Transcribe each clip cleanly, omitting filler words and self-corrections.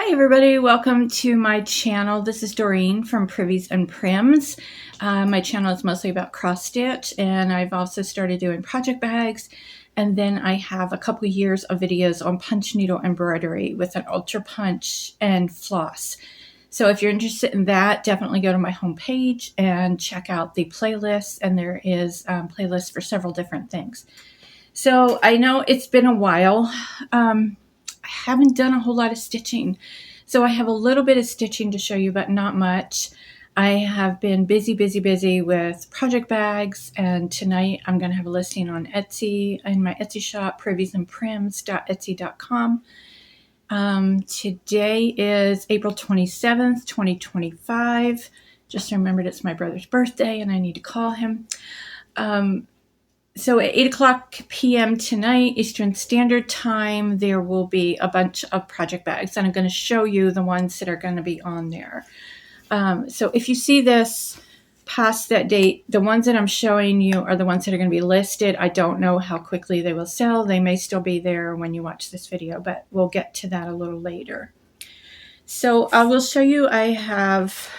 Hi everybody, welcome to my channel. This is Doreen from Privies and Prims. My channel is mostly about cross stitch, and I've also started doing project bags, and then I have a couple years of videos on punch needle embroidery with an ultra punch and floss. So if you're interested in that, definitely go to my homepage and check out the playlist, and there is playlists for several different things. So I know it's been a while. I haven't done a whole lot of stitching. So I have a little bit of stitching to show you, but not much. I have been busy with project bags, and tonight I'm going to have a listing on Etsy in my Etsy shop, priviesandprims.etsy.com. Today is April 27th, 2025. Just remembered it's my brother's birthday and I need to call him. So at 8 p.m. tonight, Eastern Standard Time, there will be a bunch of project bags, and I'm going to show you the ones that are going to be on there. So if you see this past that date, the ones that I'm showing you are the ones that are going to be listed. I don't know how quickly they will sell. They may still be there when you watch this video, but we'll get to that a little later. So I will show you, I have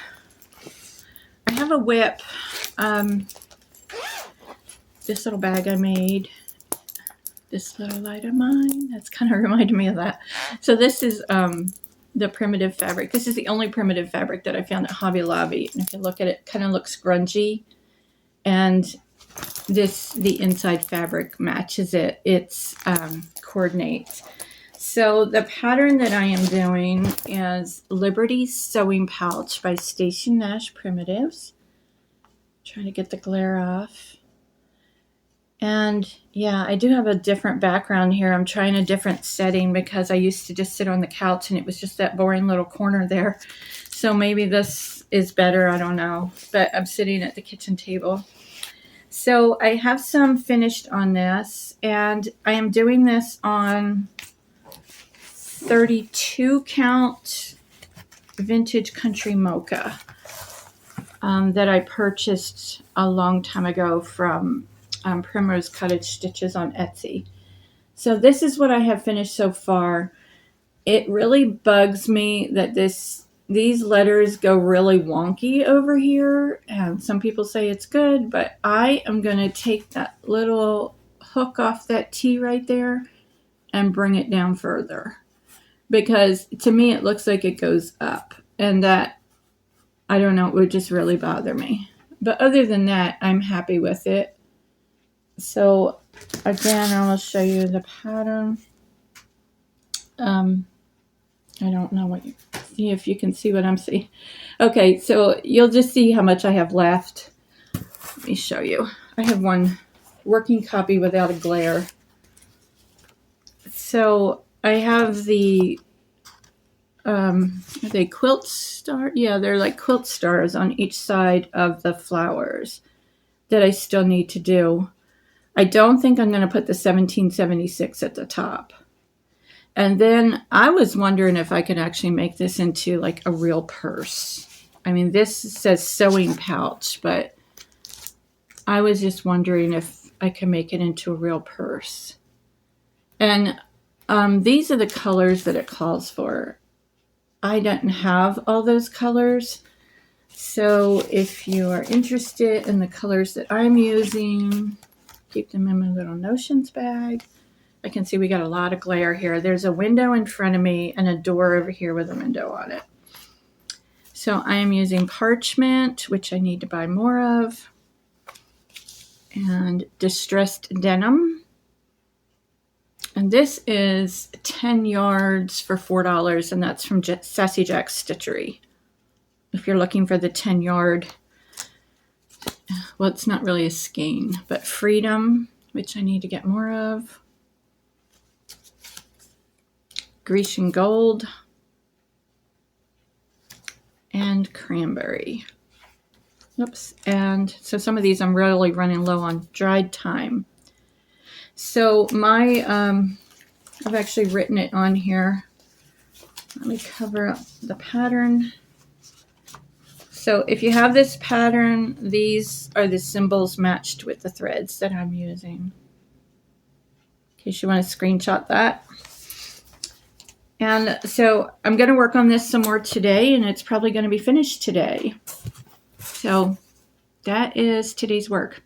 a whip. This little bag I made, this little light of mine, that's kind of reminded me of that. So this is the primitive fabric. This is the only primitive fabric that I found at Hobby Lobby. And if you look at it, it kind of looks grungy. And the inside fabric matches it. It's coordinates. So the pattern that I am doing is Liberty Sewing Pouch by Stacy Nash Primitives. Trying to get the glare off. And yeah, I do have a different background here. I'm trying a different setting because I used to just sit on the couch and it was just that boring little corner there. So maybe this is better, I don't know. But I'm sitting at the kitchen table. So I have some finished on this, and I am doing this on 32 count vintage country mocha that I purchased a long time ago from Primrose Cottage Stitches on Etsy. So this is what I have finished so far. It really bugs me that these letters go really wonky over here, and some people say it's good, but I am going to take that little hook off that T right there and bring it down further, because to me it looks like it goes up, and that, I don't know, it would just really bother me. But other than that, I'm happy with it. So again, I will show you the pattern. I don't know what see if you can see what I'm seeing. Okay, so you'll just see how much I have left. Let me show you. I have one working copy without a glare. So I have the are they quilt star? Yeah, they're like quilt stars on each side of the flowers that I still need to do. I don't think I'm going to put the 1776 at the top. And then I was wondering if I could actually make this into like a real purse. I mean, this says sewing pouch, but I was just wondering if I can make it into a real purse. And these are the colors that it calls for. I don't have all those colors. So if you are interested in the colors that I'm using, keep them in my little notions bag. I can see we got a lot of glare here. There's a window in front of me and a door over here with a window on it. So I am using parchment, which I need to buy more of, and distressed denim. And this is 10 yards for $4, and that's from Sassy Jack's Stitchery. If you're looking for the 10 yard, well, it's not really a skein, but Freedom, which I need to get more of. Grecian Gold. And Cranberry. Oops. And so some of these I'm really running low on dried time. So my, I've actually written it on here. Let me cover up the pattern. So if you have this pattern, these are the symbols matched with the threads that I'm using. In case you want to screenshot that. And so I'm going to work on this some more today, and it's probably going to be finished today. So that is today's work.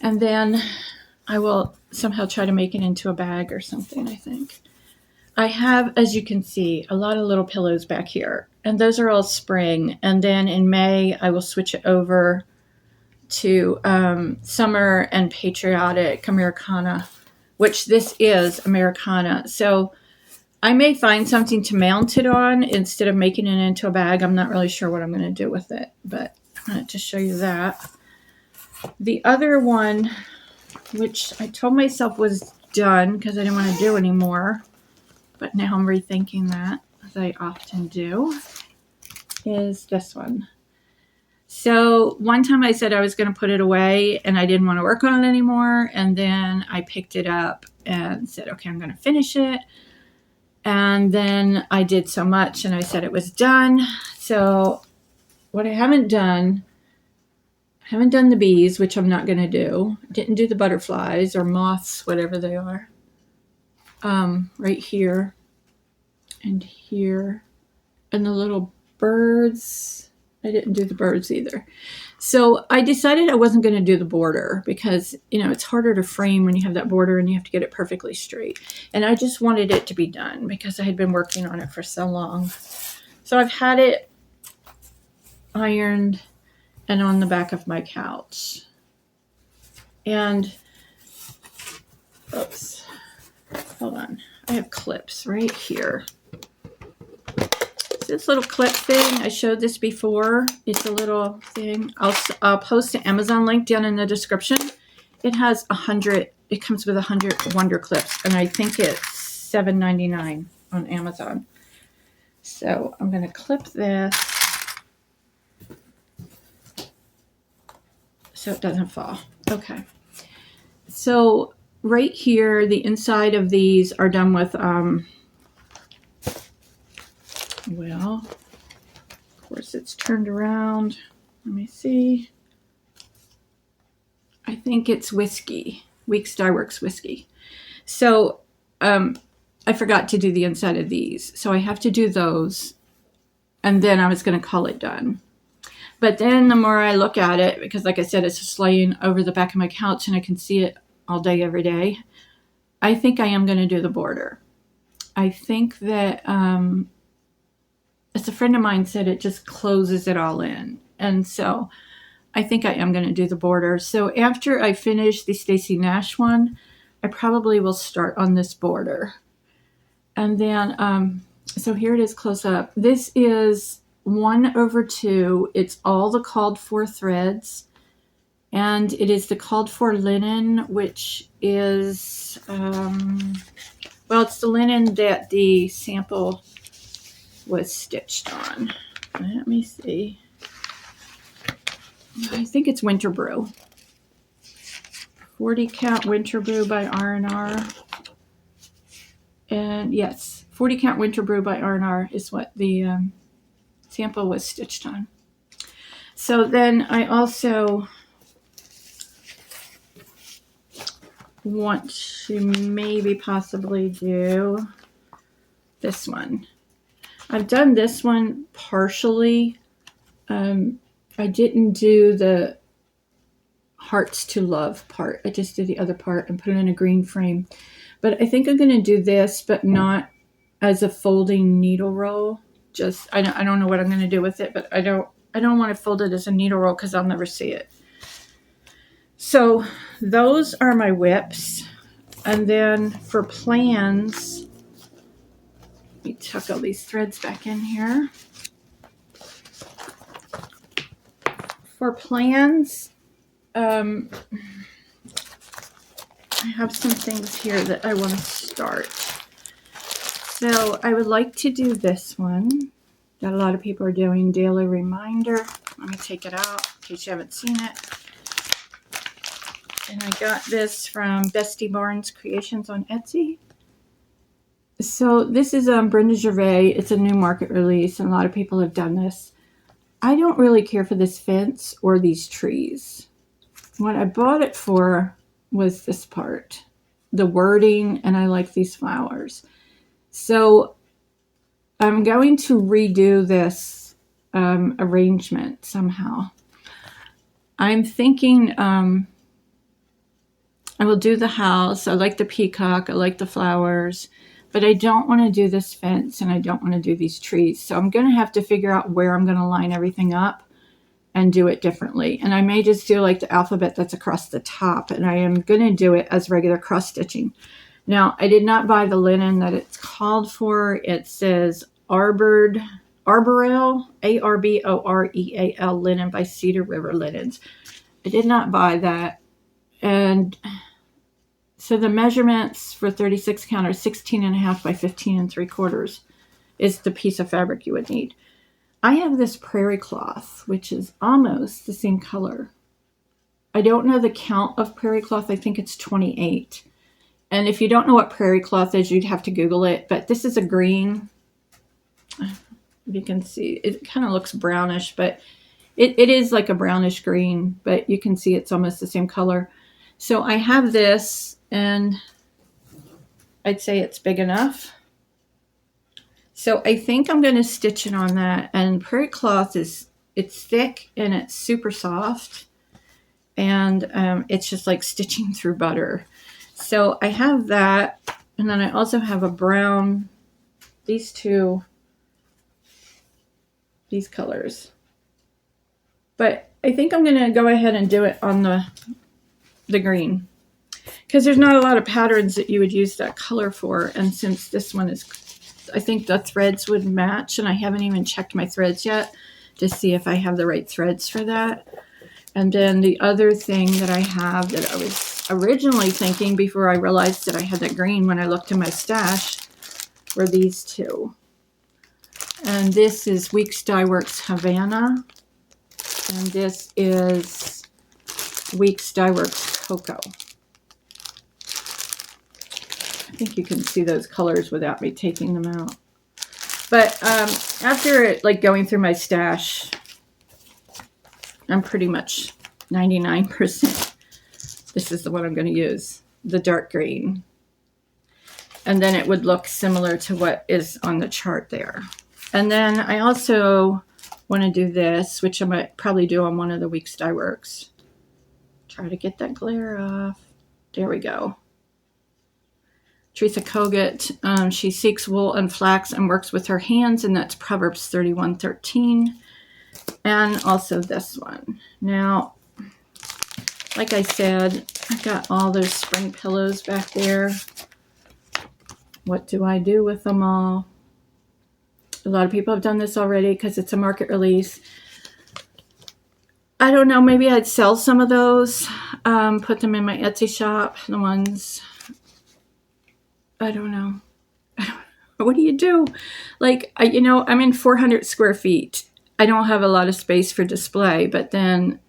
And then I will somehow try to make it into a bag or something, I think. I have, as you can see, a lot of little pillows back here. And those are all spring. And then in May, I will switch it over to Summer and Patriotic Americana, which this is Americana. So I may find something to mount it on instead of making it into a bag. I'm not really sure what I'm going to do with it, but I wanted to show you that. The other one, which I told myself was done because I didn't want to do anymore, but now I'm rethinking that, as I often do, is this one. So one time I said I was going to put it away and I didn't want to work on it anymore. And then I picked it up and said, okay, I'm going to finish it. And then I did so much and I said it was done. So what I haven't done the bees, which I'm not going to do. Didn't do the butterflies or moths, whatever they are. Right here and here. And the little birds. I didn't do the birds either. So I decided I wasn't going to do the border because, you know, it's harder to frame when you have that border and you have to get it perfectly straight. And I just wanted it to be done because I had been working on it for so long. So I've had it ironed and on the back of my couch. And, oops, hold on. I have clips right here. This little clip thing, I showed this before. It's a little thing. I'll post an Amazon link down in the description. It has 100, it comes with 100 Wonder Clips, and I think it's $7.99 on Amazon. So I'm going to clip this so it doesn't fall. Okay. So right here, the inside of these are done with, well, of course it's turned around. Let me see. I think it's whiskey. Weeks Dye Works whiskey. So I forgot to do the inside of these. So I have to do those. And then I was going to call it done. But then the more I look at it, because like I said, it's just laying over the back of my couch and I can see it all day, every day. I think I am going to do the border. I think that... as a friend of mine said, it just closes it all in. And so I think I am going to do the border. So after I finish the Stacey Nash one, I probably will start on this border. And then, so here it is close up. This is 1/2. It's all the called for threads. And it is the called for linen, which is, well, it's the linen that the sample was stitched on. Let me see. I think it's Winter Brew. 40 count Winter Brew by R&R. And yes, 40 count Winter Brew by R&R is what the sample was stitched on. So then I also want to maybe possibly do this one. I've done this one partially. I didn't do the Hearts to Love part. I just did the other part and put it in a green frame. But I think I'm going to do this, but not as a folding needle roll. Just I don't know what I'm going to do with it, but I don't want to fold it as a needle roll because I'll never see it. So those are my whips. And then for plans, let me tuck all these threads back in here. For plans, I have some things here that I want to start. So I would like to do this one that a lot of people are doing, Daily Reminder. Let me take it out in case you haven't seen it. And I got this from Bestie Barnes Creations on Etsy. So this is Brenda Gervais. It's a new market release, and a lot of people have done this. I don't really care for this fence or these trees. What I bought it for was this part, the wording, and I like these flowers. So I'm going to redo this arrangement somehow. I'm thinking I will do the house. I like the peacock. I like the flowers. But I don't want to do this fence, and I don't want to do these trees. So I'm going to have to figure out where I'm going to line everything up and do it differently. And I may just do like the alphabet that's across the top, and I am going to do it as regular cross stitching. Now, I did not buy the linen that it's called for. It says Arboreal, Arboreal linen by Cedar River Linens. I did not buy that. And so the measurements for 36 count are 16.5 by 15 3/4 is the piece of fabric you would need. I have this prairie cloth, which is almost the same color. I don't know the count of prairie cloth. I think it's 28. And if you don't know what prairie cloth is, you'd have to Google it. But this is a green. You can see it kind of looks brownish, but it is like a brownish green, but you can see it's almost the same color. So I have this, and I'd say it's big enough. So I think I'm going to stitch it on that. And prairie cloth it's thick and it's super soft, and it's just like stitching through butter. So I have that, and then I also have a brown, these colors. But I think I'm going to go ahead and do it on the green, because there's not a lot of patterns that you would use that color for. And since this one is, I think the threads would match, and I haven't even checked my threads yet to see if I have the right threads for that. And then the other thing that I have that I was originally thinking before I realized that I had that green when I looked in my stash were these two. And this is Weeks Dye Works Havana, and this is Weeks Dye Works Cocoa. I think you can see those colors without me taking them out. But after like going through my stash, I'm pretty much 99%. This is the one I'm going to use, the dark green. And then it would look similar to what is on the chart there. And then I also want to do this, which I might probably do on one of the Weeks Dye Works. Try to get that glare off. There we go. Teresa Kogut, she seeks wool and flax and works with her hands, and that's Proverbs 31:13. And also this one. Now, like I said, I got all those spring pillows back there. What do I do with them all? A lot of people have done this already because it's a market release. I don't know, maybe I'd sell some of those, put them in my Etsy shop, the ones, I don't know. What do you do? Like, I'm in 400 square feet. I don't have a lot of space for display, but then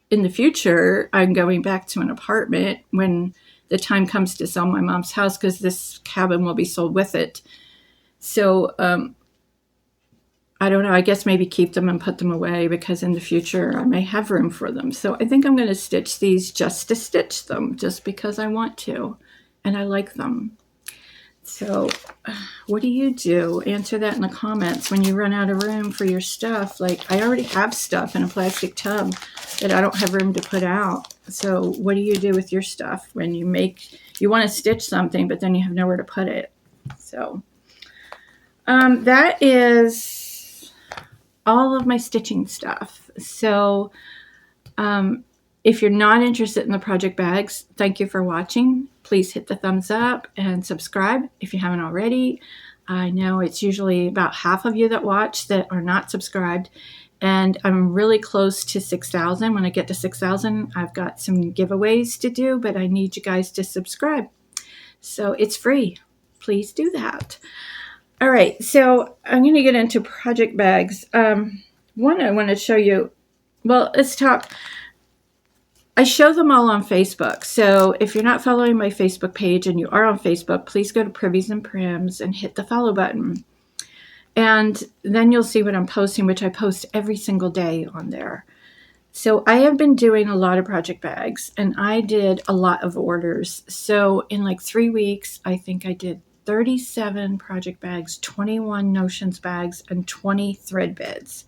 in the future, I'm going back to an apartment when the time comes to sell my mom's house, because this cabin will be sold with it. So, I don't know, I guess maybe keep them and put them away, because in the future I may have room for them. So I think I'm going to stitch these just to stitch them, just because I want to, and I like them. So what do you do? Answer that in the comments when you run out of room for your stuff. Like, I already have stuff in a plastic tub that I don't have room to put out. So what do you do with your stuff when you want to stitch something, but then you have nowhere to put it? So that is all of my stitching stuff. So if you're not interested in the project bags, thank you for watching. Please hit the thumbs up and subscribe if you haven't already. I know it's usually about half of you that watch that are not subscribed, and I'm really close to 6,000. When I get to 6,000, I've got some giveaways to do, but I need you guys to subscribe. So it's free. Please do that. All right, so I'm going to get into project bags. One I want to show you, well, let's talk. I show them all on Facebook. So if you're not following my Facebook page and you are on Facebook, please go to Privies and Prims and hit the follow button. And then you'll see what I'm posting, which I post every single day on there. So I have been doing a lot of project bags, and I did a lot of orders. So in like 3 weeks, I think I did 37 project bags, 21 notions bags, and 20 thread beds,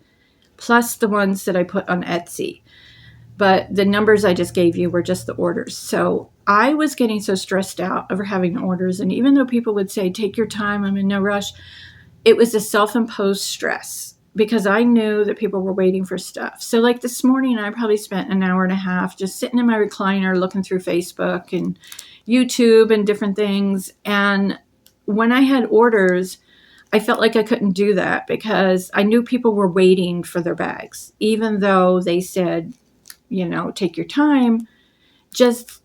plus the ones that I put on Etsy. But the numbers I just gave you were just the orders. So I was getting so stressed out over having orders. And even though people would say, take your time, I'm in no rush, it was a self-imposed stress because I knew that people were waiting for stuff. So like this morning, I probably spent an hour and a half just sitting in my recliner, looking through Facebook and YouTube and different things. And when I had orders, I felt like I couldn't do that because I knew people were waiting for their bags, even though they said, take your time. Just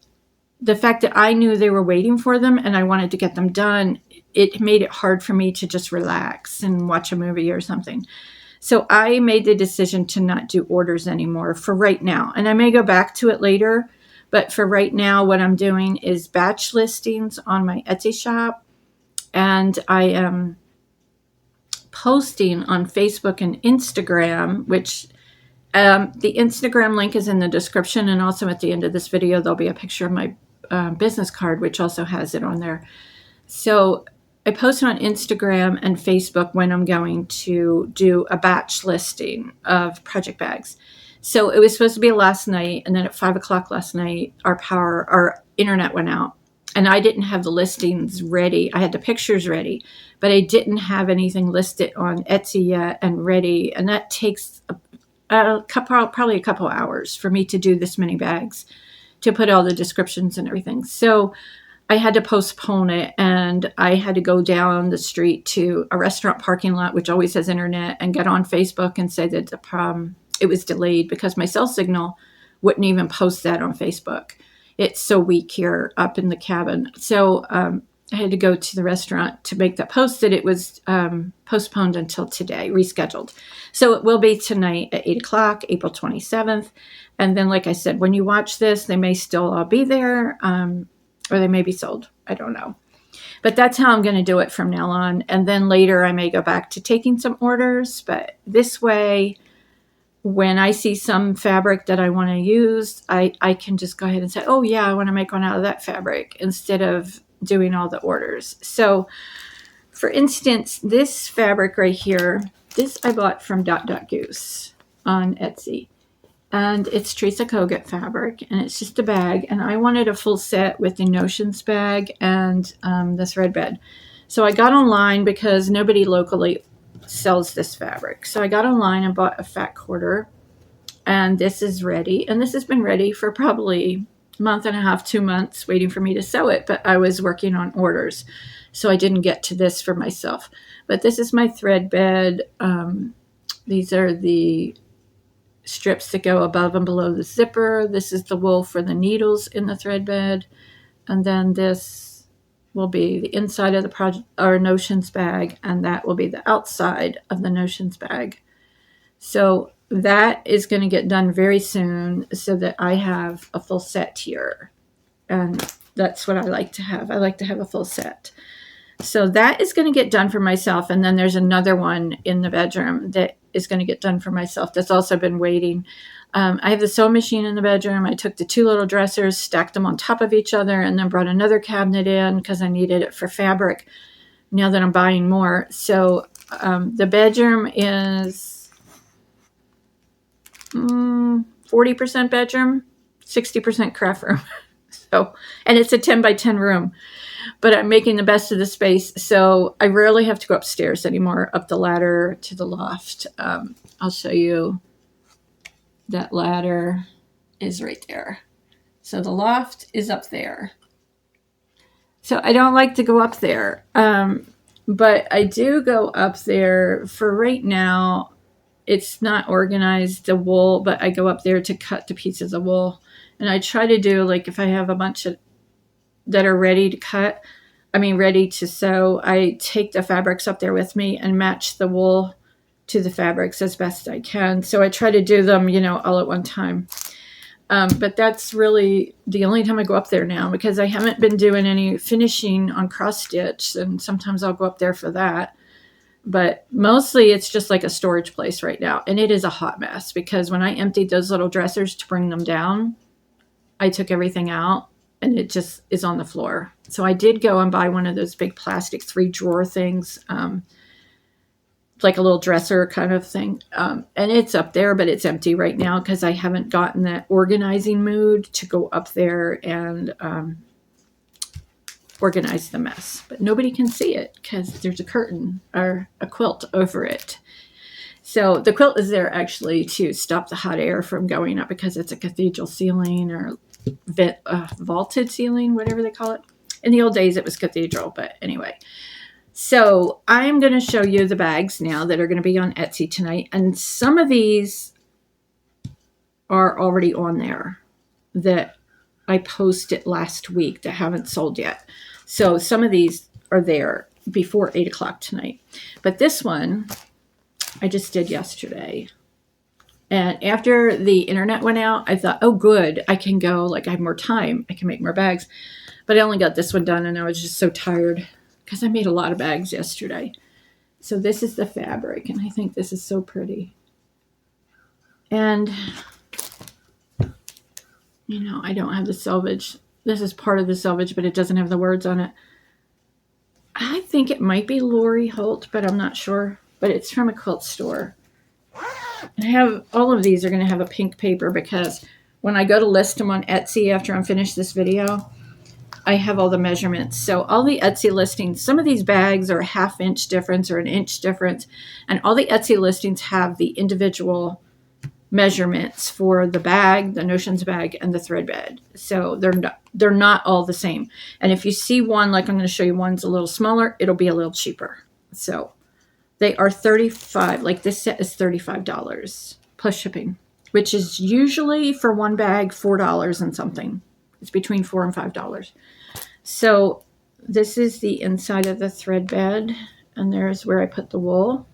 the fact that I knew they were waiting for them and I wanted to get them done, it made it hard for me to just relax and watch a movie or something. So I made the decision to not do orders anymore for right now. And I may go back to it later, but for right now, what I'm doing is batch listings on my Etsy shop. And I am posting on Facebook and Instagram, which the Instagram link is in the description, and also at the end of this video, there'll be a picture of my business card, which also has it on there. So I post on Instagram and Facebook when I'm going to do a batch listing of project bags. So it was supposed to be last night, and then at 5 o'clock last night, our internet went out, and I didn't have the listings ready. I had the pictures ready, but I didn't have anything listed on Etsy yet and ready, and that takes probably a couple hours for me to do this many bags, to put all the descriptions and everything. So I had to postpone it, and I had to go down the street to a restaurant parking lot, which always has internet, and get on Facebook and say that it was delayed because my cell signal wouldn't even post that on Facebook. It's so weak here up in the cabin. So I had to go to the restaurant to make that post that it was postponed until today, rescheduled. So it will be tonight at 8 o'clock, April 27th. And then, like I said, when you watch this, they may still all be there, or they may be sold. I don't know. But that's how I'm going to do it from now on. And then later I may go back to taking some orders. But this way, when I see some fabric that I want to use, I can just go ahead and say, oh, yeah, I want to make one out of that fabric instead of doing all the orders. So, for instance, this fabric right here, this I bought from Goose on Etsy. And it's Teresa Kogut fabric, and it's just a bag. And I wanted a full set with the notions bag and the thread bed. So I got online because nobody locally sells this fabric. So I got online and bought a fat quarter, and this is ready. And this has been ready for probably a month and a half, 2 months, waiting for me to sew it. But I was working on orders, so I didn't get to this for myself. But this is my thread bed. These are the strips that go above and below the zipper. This is the wool for the needles in the thread bed. And then this will be the inside of the notions bag, and that will be the outside of the notions bag. So that is going to get done very soon so that I have a full set here. And that's what I like to have. I like to have a full set. So that is going to get done for myself. And then there's another one in the bedroom that is going to get done for myself that's also been waiting. I have the sewing machine in the bedroom. I took the two little dressers, stacked them on top of each other, and then brought another cabinet in because I needed it for fabric now that I'm buying more. So the bedroom is 40% bedroom, 60% craft room. So, and it's a 10 by 10 room. But I'm making the best of the space, so I rarely have to go upstairs anymore, up the ladder to the loft. I'll show you. That ladder is right there. So the loft is up there. So I don't like to go up there, but I do go up there. For right now, it's not organized, the wool, but I go up there to cut the pieces of wool. And I try to do, like, if I have a bunch of that are ready to cut, ready to sew, I take the fabrics up there with me and match the wool to the fabrics as best I can. So I try to do them, all at one time. But that's really the only time I go up there now because I haven't been doing any finishing on cross stitch, and sometimes I'll go up there for that. But mostly it's just like a storage place right now. And it is a hot mess because when I emptied those little dressers to bring them down, I took everything out. and it just is on the floor. So I did go and buy one of those big plastic 3-drawer things, like a little dresser kind of thing. And it's up there, but it's empty right now because I haven't gotten that organizing mood to go up there and organize the mess. But nobody can see it because there's a curtain or a quilt over it. So the quilt is there actually to stop the hot air from going up because it's a cathedral ceiling or vaulted ceiling, whatever they call it. In the old days, it was cathedral, but anyway. So I'm going to show you the bags now that are going to be on Etsy tonight. And some of these are already on there that I posted last week that haven't sold yet. So some of these are there before 8 o'clock tonight. But this one I just did yesterday. And after the internet went out, I thought, oh, good, I can go, like I have more time. I can make more bags. But I only got this one done and I was just so tired because I made a lot of bags yesterday. So this is the fabric and I think this is so pretty. And, you know, I don't have the selvage. This is part of the selvage, but it doesn't have the words on it. I think it might be Lori Holt, but I'm not sure. But it's from a quilt store. And I have, all of these are going to have a pink paper because when I go to list them on Etsy after I'm finished this video, I have all the measurements. So all the Etsy listings, some of these bags are a ½ inch difference or an inch difference. And all the Etsy listings have the individual measurements for the bag, the Notions bag, and the thread bed. So they're not all the same. And if you see one, like I'm going to show you one's a little smaller, it'll be a little cheaper. So they are $35, like this set is $35 plus shipping, which is usually for one bag $4 and something. It's between $4 and $5. So this is the inside of the thread bed, and there's where I put the wool.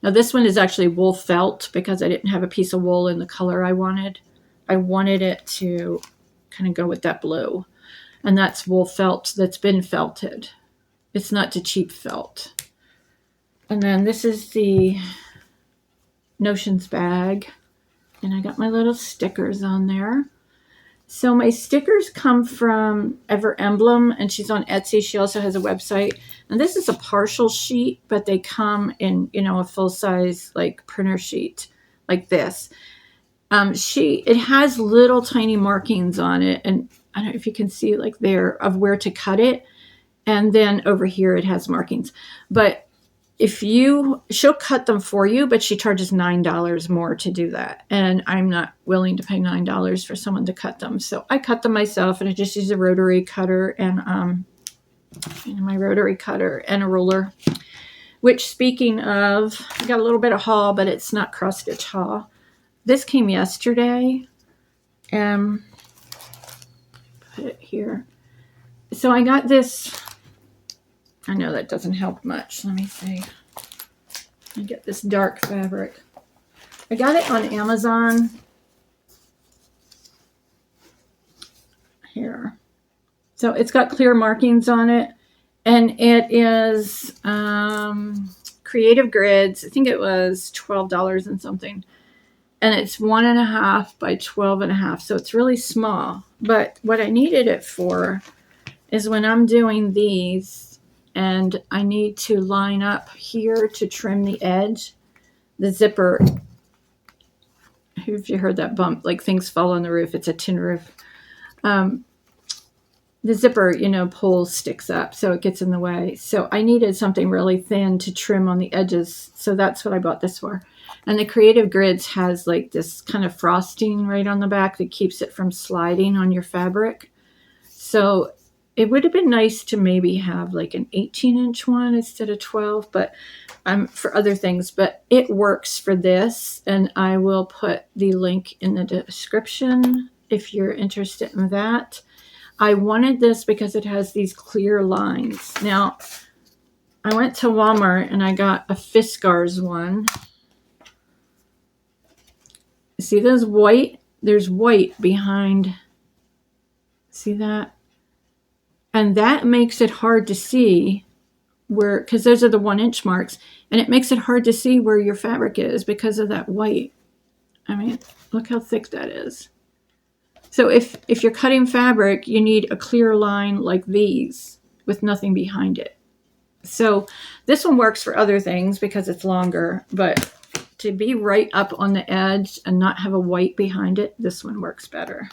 Now this one is actually wool felt because I didn't have a piece of wool in the color I wanted. I wanted it to kind of go with that blue, and that's wool felt that's been felted. It's not the cheap felt. And then this is the Notions bag. And I got my little stickers on there. So my stickers come from Ever Emblem, and she's on Etsy. She also has a website. And this is a partial sheet, but they come in, you know, a full-size like printer sheet like this. It has little tiny markings on it. And I don't know if you can see like there of where to cut it. And then over here it has markings. But she'll cut them for you, but she charges $9 more to do that. And I'm not willing to pay $9 for someone to cut them. So I cut them myself, and I just use a rotary cutter and my rotary cutter and a ruler. Which, speaking of, I got a little bit of haul, but it's not cross stitch haul. This came yesterday. Put it here. So I got this. I know that doesn't help much. Let me see. I get this dark fabric. I got it on Amazon. Here. So it's got clear markings on it. And it is Creative Grids. I think it was $12 and something. And it's 1.5 by 12.5. So it's really small. But what I needed it for is when I'm doing these, and I need to line up here to trim the edge. The zipper, if you heard that bump, like things fall on the roof, it's a tin roof. The zipper, you know, sticks up, so it gets in the way. So I needed something really thin to trim on the edges. So that's what I bought this for. And the Creative Grids has like this kind of frosting right on the back that keeps it from sliding on your fabric. So it would have been nice to maybe have like an 18-inch one instead of 12, but for other things. But it works for this, and I will put the link in the description if you're interested in that. I wanted this because it has these clear lines. Now, I went to Walmart and I got a Fiskars one. See those white? There's white behind. See that? And that makes it hard to see where, because those are the 1-inch marks, and it makes it hard to see where your fabric is because of that white. I mean, look how thick that is. So if you're cutting fabric, you need a clear line like these with nothing behind it. So this one works for other things because it's longer, but to be right up on the edge and not have a white behind it, this one works better.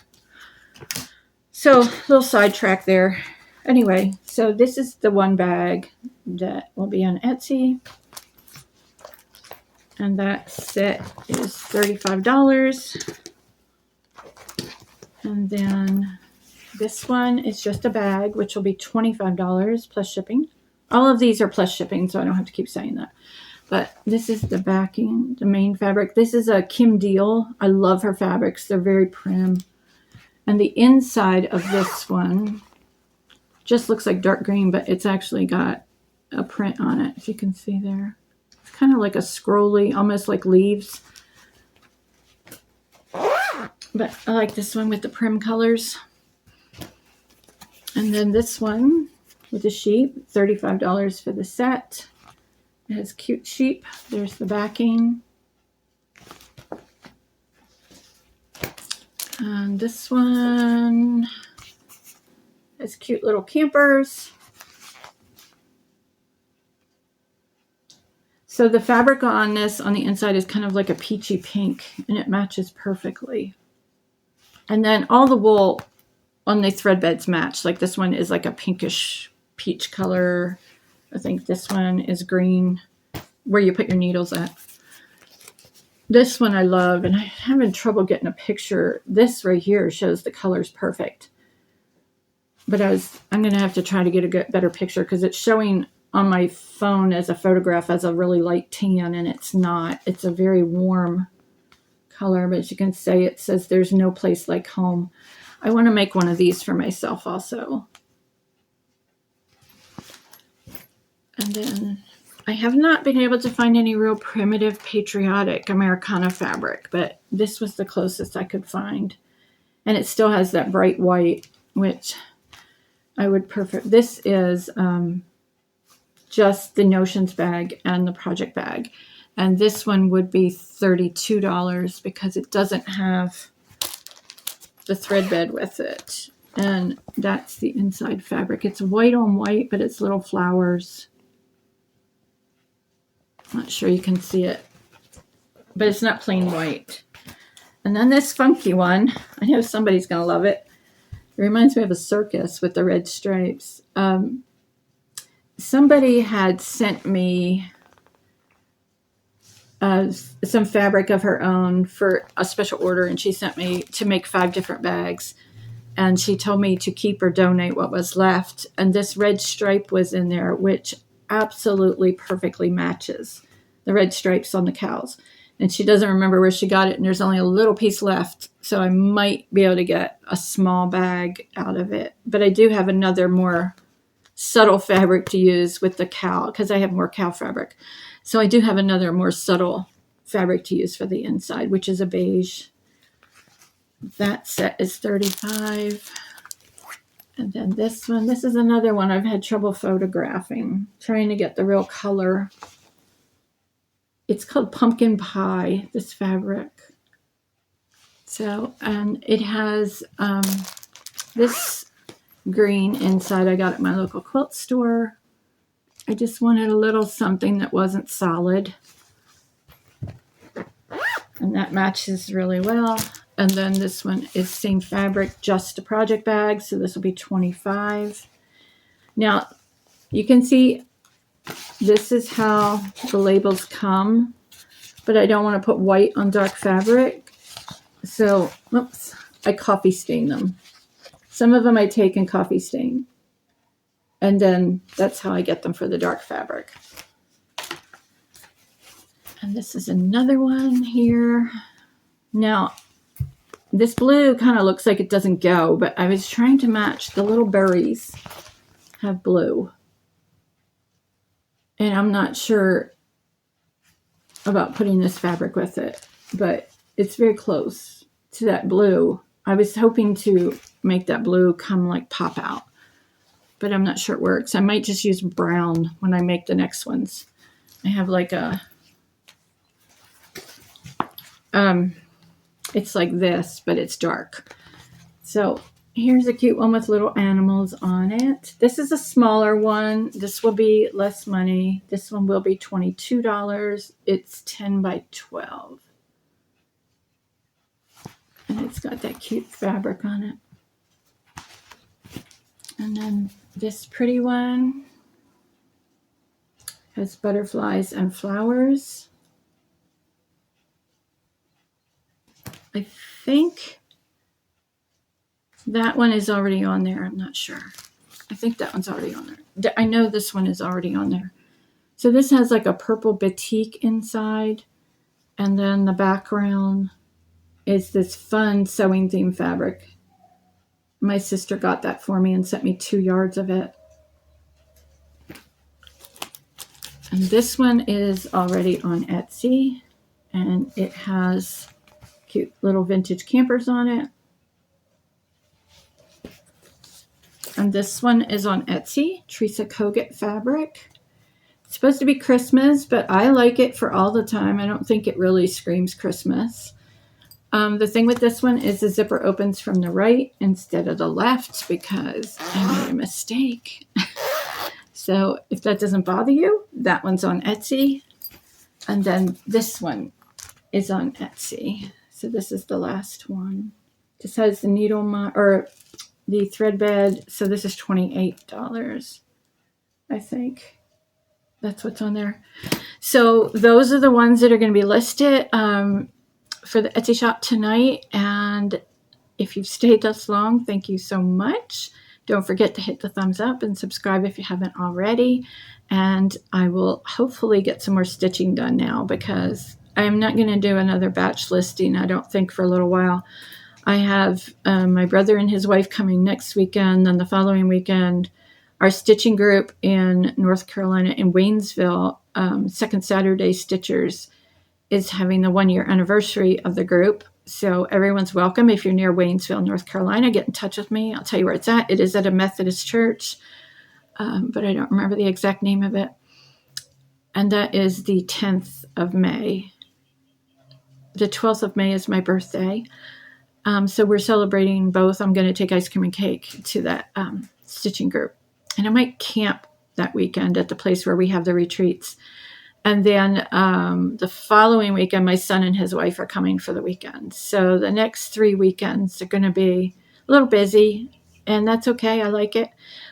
So a little sidetrack there. Anyway, so this is the one bag that will be on Etsy. And that set is $35. And then this one is just a bag, which will be $25 plus shipping. All of these are plus shipping, so I don't have to keep saying that. But this is the backing, the main fabric. This is a Kim Deal. I love her fabrics. They're very prim. And the inside of this one just looks like dark green, but it's actually got a print on it, if you can see there. It's kind of like a scrolly, almost like leaves. But I like this one with the prim colors. And then this one with the sheep, $35 for the set. It has cute sheep. There's the backing. And this one has cute little campers. So the fabric on this on the inside is kind of like a peachy pink, and it matches perfectly. And then all the wool on the thread beds match. Like this one is like a pinkish peach color. I think this one is green, where you put your needles at. This one I love, and I'm having trouble getting a picture. This right here shows the colors perfect. But I'm going to have to try to get a better picture because it's showing on my phone as a photograph as a really light tan, and it's not. It's a very warm color, but as you can see, it says there's no place like home. I want to make one of these for myself also. And then I have not been able to find any real primitive patriotic Americana fabric, but this was the closest I could find. And it still has that bright white, which I would prefer. This is just the Notions bag and the project bag. And this one would be $32 because it doesn't have the thread bed with it. And that's the inside fabric. It's white on white, but it's little flowers. Not sure you can see it, but it's not plain white. And then this funky one, I know somebody's going to love it. It reminds me of a circus with the red stripes. Somebody had sent me some fabric of her own for a special order, and she sent me to make 5 different bags. And she told me to keep or donate what was left. And this red stripe was in there, which absolutely perfectly matches the red stripes on the cows. And she doesn't remember where she got it, and there's only a little piece left. So I might be able to get a small bag out of it. But I do have another more subtle fabric to use with the cow, because I have more cow fabric. So I do have another more subtle fabric to use for the inside, which is a beige. That set is $35. And then this one, this is another one I've had trouble photographing, trying to get the real color. It's called Pumpkin Pie, this fabric. So, and it has this green inside I got at my local quilt store. I just wanted a little something that wasn't solid. And that matches really well. And then this one is same fabric, just a project bag. So this will be $25. Now, you can see this is how the labels come. But I don't want to put white on dark fabric. So, oops, I coffee stain them. Some of them I take and coffee stain. And then that's how I get them for the dark fabric. And this is another one here. Now, this blue kind of looks like it doesn't go, but I was trying to match the little berries have blue. And I'm not sure about putting this fabric with it, but it's very close to that blue. I was hoping to make that blue come like pop out, but I'm not sure it works. I might just use brown when I make the next ones. I have like a, it's like this, but it's dark. So here's a cute one with little animals on it. This is a smaller one. This will be less money. This one will be $22. It's 10 by 12. And it's got that cute fabric on it. And then this pretty one has butterflies and flowers. I think that one is already on there. I'm not sure. I think that one's already on there. I know this one is already on there. So this has like a purple batik inside. And then the background is this fun sewing theme fabric. My sister got that for me and sent me 2 yards of it. And this one is already on Etsy. And it has cute little vintage campers on it. And this one is on Etsy, Teresa Kogut fabric. It's supposed to be Christmas, but I like it for all the time. I don't think it really screams Christmas. The thing with this one is the zipper opens from the right instead of the left because I made a mistake. So if that doesn't bother you, that one's on Etsy. And then this one is on Etsy. So this is the last one. This has the needle or the thread bed. So this is $28, I think. That's what's on there. So those are the ones that are going to be listed for the Etsy shop tonight. And if you've stayed this long, thank you so much. Don't forget to hit the thumbs up and subscribe if you haven't already. And I will hopefully get some more stitching done now because I'm not going to do another batch listing, I don't think, for a little while. I have my brother and his wife coming next weekend. Then the following weekend, our stitching group in North Carolina in Waynesville, Second Saturday Stitchers, is having the 1-year anniversary of the group. So everyone's welcome. If you're near Waynesville, North Carolina, get in touch with me. I'll tell you where it's at. It is at a Methodist church, but I don't remember the exact name of it. And that is the 10th of May. The 12th of May is my birthday. So we're celebrating both. I'm going to take ice cream and cake to that stitching group. And I might camp that weekend at the place where we have the retreats. And then the following weekend, my son and his wife are coming for the weekend. So the next 3 weekends are going to be a little busy, and that's okay. I like it.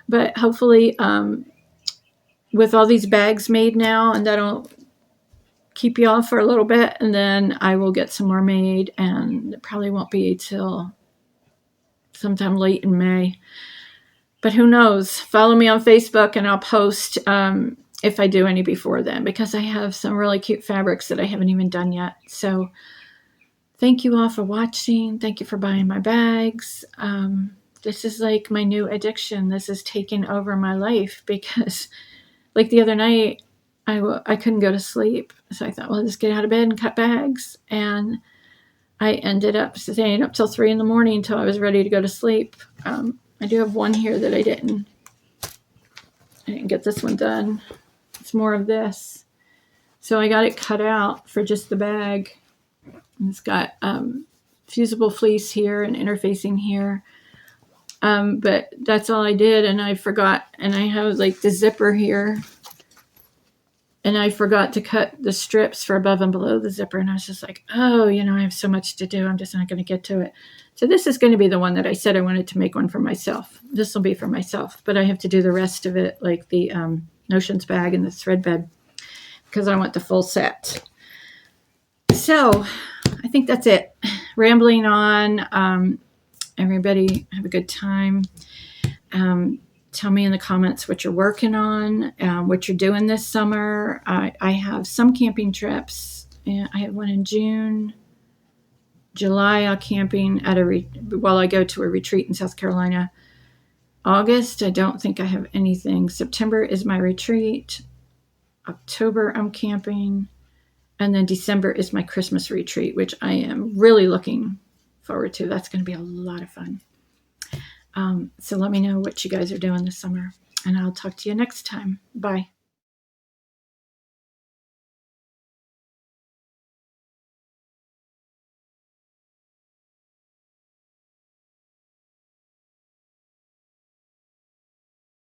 But hopefully with all these bags made now, and that'll keep you off for a little bit, and then I will get some more made, and it probably won't be till sometime late in May. But who knows? Follow me on Facebook, and I'll post if I do any before then, because I have some really cute fabrics that I haven't even done yet. So thank you all for watching. Thank you for buying my bags. This is like my new addiction. This is taking over my life because like the other night, I couldn't go to sleep. So I thought, well, I'll just get out of bed and cut bags. And I ended up staying up till 3 in the morning until I was ready to go to sleep. I do have one here that I didn't get this one done. It's more of this. So I got it cut out for just the bag. And it's got fusible fleece here and interfacing here. But that's all I did. And I forgot. And I have like the zipper here. And I forgot to cut the strips for above and below the zipper. And I was just like, oh, I have so much to do. I'm just not going to get to it. So this is going to be the one that I said I wanted to make one for myself. This will be for myself. But I have to do the rest of it, like the notions bag and the thread bed, because I want the full set. So I think that's it. Rambling on. Everybody have a good time. Tell me in the comments what you're working on, what you're doing this summer. I have some camping trips. I have one in June. July, I'll camping at while I go to a retreat in South Carolina. August, I don't think I have anything. September is my retreat. October, I'm camping. And then December is my Christmas retreat, which I am really looking forward to. That's going to be a lot of fun. So let me know what you guys are doing this summer, and I'll talk to you next time. Bye.